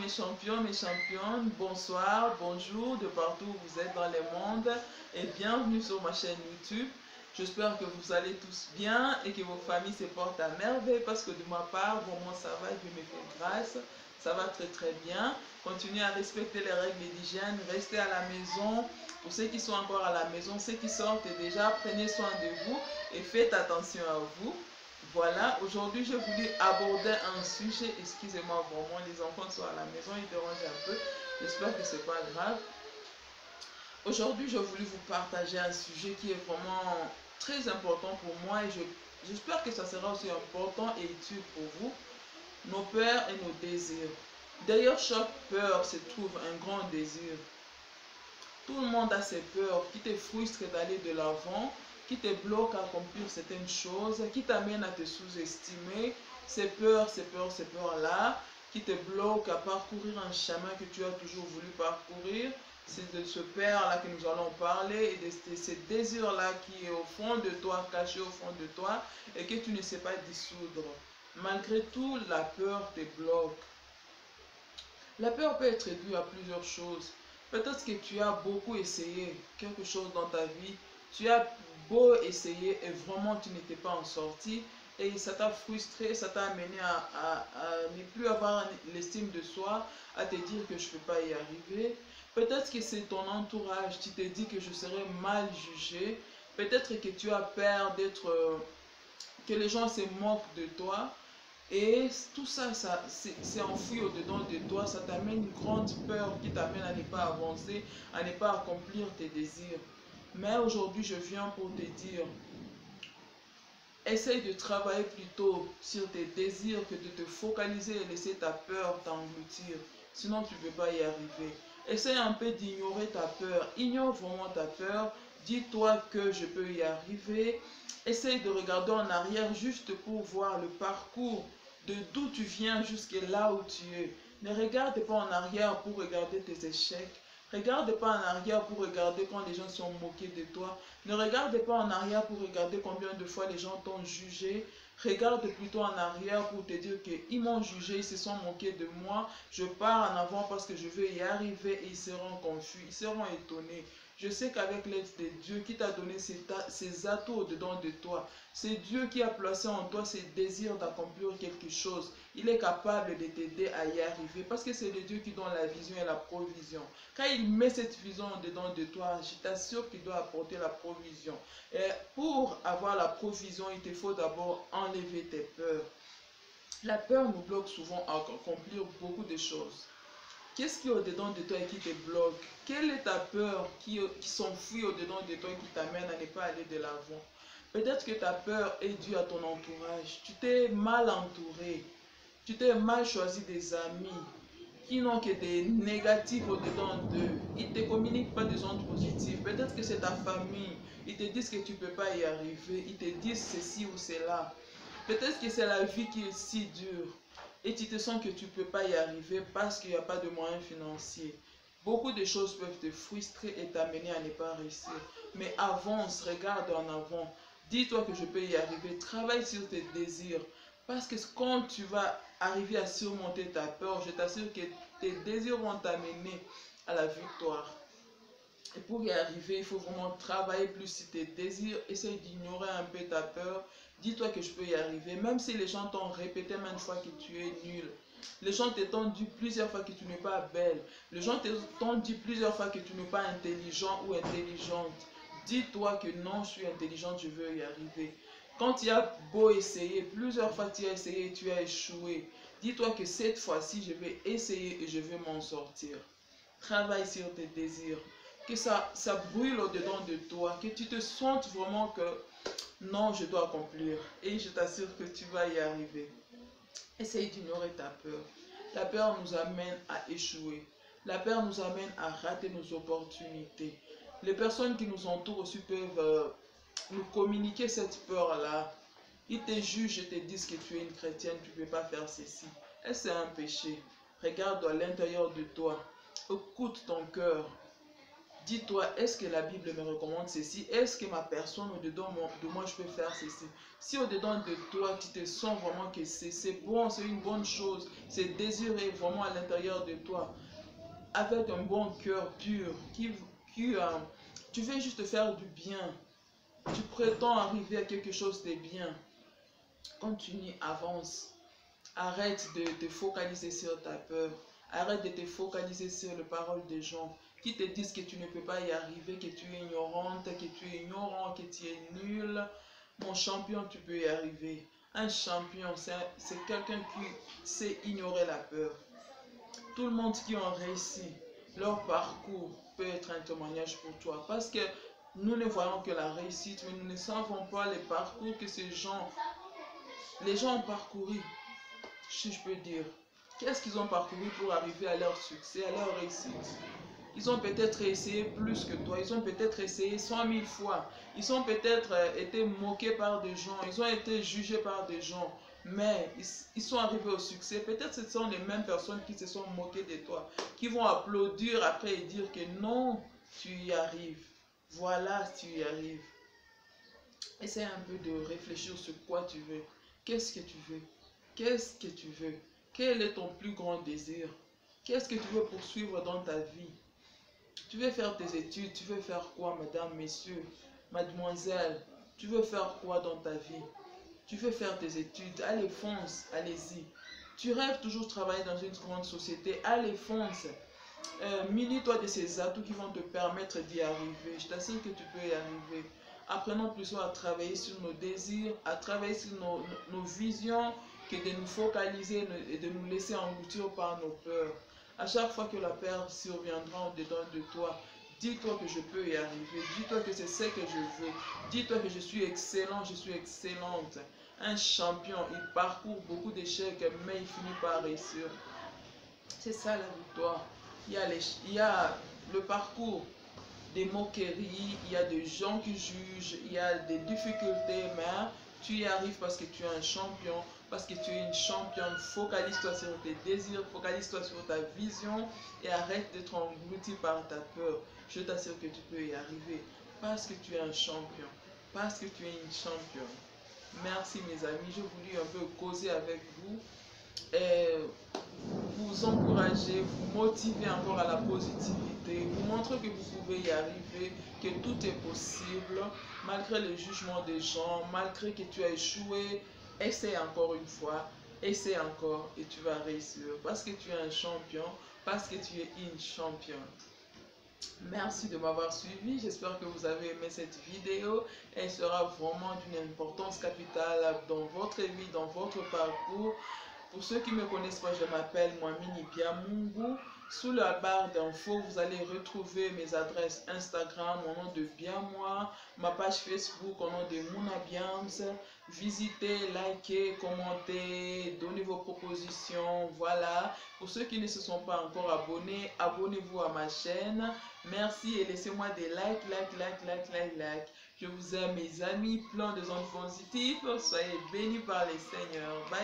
mes champions, mes championnes, bonsoir, bonjour de partout où vous êtes dans le monde et bienvenue sur ma chaîne YouTube. J'espère que vous allez tous bien et que vos familles se portent à merveille parce que de ma part, vraiment ça va, Dieu me fait grâce, ça va très bien. Continuez à respecter les règles d'hygiène, restez à la maison. Pour ceux qui sont encore à la maison, ceux qui sortent déjà, prenez soin de vous et faites attention à vous. Voilà, aujourd'hui je voulais aborder un sujet, excusez-moi vraiment, les enfants sont à la maison, ils dérangent un peu, j'espère que c'est pas grave. Aujourd'hui je voulais vous partager un sujet qui est vraiment très important pour moi et j'espère que ça sera aussi important et utile pour vous, nos peurs et nos désirs. Derrière chaque peur se trouve un grand désir. Tout le monde a ses peurs qui te frustrent d'aller de l'avant, qui te bloquent à accomplir certaines choses, qui t'amènent à te sous-estimer. Ces peurs-là, qui te bloquent à parcourir un chemin que tu as toujours voulu parcourir. C'est de ce peur-là que nous allons parler et de ce désir-là qui est au fond de toi, caché au fond de toi et que tu ne sais pas dissoudre. Malgré tout, la peur te bloque. La peur peut être due à plusieurs choses. Peut-être que tu as beaucoup essayé quelque chose dans ta vie. Tu as beau essayer et vraiment tu n'étais pas en sortie. Et ça t'a frustré, ça t'a amené à ne plus avoir l'estime de soi, à te dire que je ne peux pas y arriver. Peut-être que c'est ton entourage, tu te dis que je serai mal jugé. Peut-être que tu as peur que les gens se moquent de toi. Et tout ça, c'est enfoui au-dedans de toi, ça t'amène une grande peur qui t'amène à ne pas avancer, à ne pas accomplir tes désirs. Mais aujourd'hui, je viens pour te dire, essaye de travailler plutôt sur tes désirs que de te focaliser et laisser ta peur t'engloutir. Sinon, tu ne peux pas y arriver. Essaye un peu d'ignorer ta peur. Ignore vraiment ta peur. Dis-toi que je peux y arriver. Essaye de regarder en arrière juste pour voir le parcours de d'où tu viens jusqu'à là où tu es. Ne regarde pas en arrière pour regarder tes échecs. Regarde pas en arrière pour regarder quand les gens sont moqués de toi. Ne regarde pas en arrière pour regarder combien de fois les gens t'ont jugé. Regarde plutôt en arrière pour te dire qu'ils m'ont jugé, ils se sont moqués de moi. Je pars en avant parce que je vais y arriver et ils seront confus, ils seront étonnés. Je sais qu'avec l'aide de Dieu qui t'a donné ces atouts au-dedans de toi, c'est Dieu qui a placé en toi ces désirs d'accomplir quelque chose. Il est capable de t'aider à y arriver parce que c'est le Dieu qui donne la vision et la provision. Quand il met cette vision dedans de toi, je t'assure qu'il doit apporter la provision. Et pour avoir la provision, il te faut d'abord enlever tes peurs. La peur nous bloque souvent à accomplir beaucoup de choses. Qu'est-ce qui est au-dedans de toi et qui te bloque? Quelle est ta peur qui s'enfuit au-dedans de toi et qui t'amène à ne pas aller de l'avant? Peut-être que ta peur est due à ton entourage. Tu t'es mal entouré. Tu t'es mal choisi des amis qui n'ont que des négatifs au-dedans d'eux. Ils ne te communiquent pas des ondes positives. Peut-être que c'est ta famille. Ils te disent que tu ne peux pas y arriver. Ils te disent ceci ou cela. Peut-être que c'est la vie qui est si dure. Et tu te sens que tu ne peux pas y arriver parce qu'il n'y a pas de moyens financiers. Beaucoup de choses peuvent te frustrer et t'amener à ne pas réussir. Mais avance, regarde en avant. Dis-toi que je peux y arriver. Travaille sur tes désirs. Parce que quand tu vas arriver à surmonter ta peur, je t'assure que tes désirs vont t'amener à la victoire. Et pour y arriver, il faut vraiment travailler plus sur tes désirs. Essaye d'ignorer un peu ta peur. Dis-toi que je peux y arriver. Même si les gens t'ont répété maintes fois que tu es nul. Les gens t'ont dit plusieurs fois que tu n'es pas belle. Les gens t'ont dit plusieurs fois que tu n'es pas intelligent ou intelligente. Dis-toi que non, je suis intelligente, je veux y arriver. Quand tu as beau essayer, plusieurs fois tu as essayé et tu as échoué. Dis-toi que cette fois-ci, je vais essayer et je vais m'en sortir. Travaille sur tes désirs. Que ça brûle au-dedans de toi. Que tu te sentes vraiment que non, je dois accomplir. Et je t'assure que tu vas y arriver. Essaye d'ignorer ta peur. La peur nous amène à échouer. La peur nous amène à rater nos opportunités. Les personnes qui nous entourent aussi peuvent nous communiquer cette peur-là. Ils te jugent et te disent que tu es une chrétienne, tu ne peux pas faire ceci. Et c'est un péché. Regarde à l'intérieur de toi. Écoute ton cœur. Dis-toi, est-ce que la Bible me recommande ceci? Est-ce que ma personne au-dedans de moi, je peux faire ceci? Si au-dedans de toi, tu te sens vraiment que c'est bon, c'est une bonne chose, c'est désiré vraiment à l'intérieur de toi, avec un bon cœur pur, tu veux juste faire du bien, tu prétends arriver à quelque chose de bien, continue, avance. Arrête de te focaliser sur ta peur. Arrête de te focaliser sur les paroles des gens qui te disent que tu ne peux pas y arriver, que tu es ignorante, que tu es ignorant, que tu es nul. Mon champion, tu peux y arriver. Un champion, c'est quelqu'un qui sait ignorer la peur. Tout le monde qui a réussi, leur parcours peut être un témoignage pour toi. Parce que nous ne voyons que la réussite, mais nous ne savons pas les parcours que les gens ont parcouru, si je peux dire. Qu'est-ce qu'ils ont parcouru pour arriver à leur succès, à leur réussite? Ils ont peut-être essayé plus que toi, ils ont peut-être essayé 100 000 fois, ils ont peut-être été moqués par des gens, ils ont été jugés par des gens, mais ils sont arrivés au succès. Peut-être ce sont les mêmes personnes qui se sont moquées de toi, qui vont applaudir après et dire que non, tu y arrives. Voilà, tu y arrives. Essaie un peu de réfléchir sur quoi tu veux. Qu'est-ce que tu veux? Qu'est-ce que tu veux? Quel est ton plus grand désir? Qu'est-ce que tu veux poursuivre dans ta vie? Tu veux faire tes études? Tu veux faire quoi, madame, messieurs, mademoiselle? Tu veux faire quoi dans ta vie? Tu veux faire tes études? Allez, fonce, allez-y. Tu rêves toujours de travailler dans une grande société? Allez, fonce. Munis-toi de ces atouts qui vont te permettre d'y arriver. Je t'assure que tu peux y arriver. Apprenons plutôt à travailler sur nos désirs, à travailler sur nos visions, que de nous focaliser et de nous laisser engloutir par nos peurs. À chaque fois que la peur surviendra au-dedans de toi, dis-toi que je peux y arriver. Dis-toi que c'est ce que je veux. Dis-toi que je suis excellent, je suis excellente. Un champion, il parcourt beaucoup d'échecs, mais il finit par réussir. C'est ça la victoire. Il y a le parcours des moqueries, il y a des gens qui jugent, il y a des difficultés, mais tu y arrives parce que tu es un champion, parce que tu es une championne. Focalise-toi sur tes désirs, focalise-toi sur ta vision et arrête d'être englouti par ta peur. Je t'assure que tu peux y arriver parce que tu es un champion, parce que tu es une championne. Merci mes amis, je voulais un peu causer avec vous et vous encourager, vous motiver encore à la positivité, vous montrer que vous pouvez y arriver, que tout est possible, malgré le jugement des gens, malgré que tu as échoué. Essaie encore une fois, essaie encore et tu vas réussir parce que tu es un champion, parce que tu es une championne. Merci de m'avoir suivi, j'espère que vous avez aimé cette vidéo. Elle sera vraiment d'une importance capitale dans votre vie, dans votre parcours. Pour ceux qui ne me connaissent pas, je m'appelle Mwamini Biamungu. Sous la barre d'infos, vous allez retrouver mes adresses Instagram au nom de Biamwa, ma page Facebook au nom de Mouna Biams. Visitez, likez, commentez, donnez vos propositions. Voilà. Pour ceux qui ne se sont pas encore abonnés, abonnez-vous à ma chaîne. Merci et laissez-moi des likes. Je vous aime mes amis, plein de ondes positives. Soyez bénis par les Seigneurs. Bye.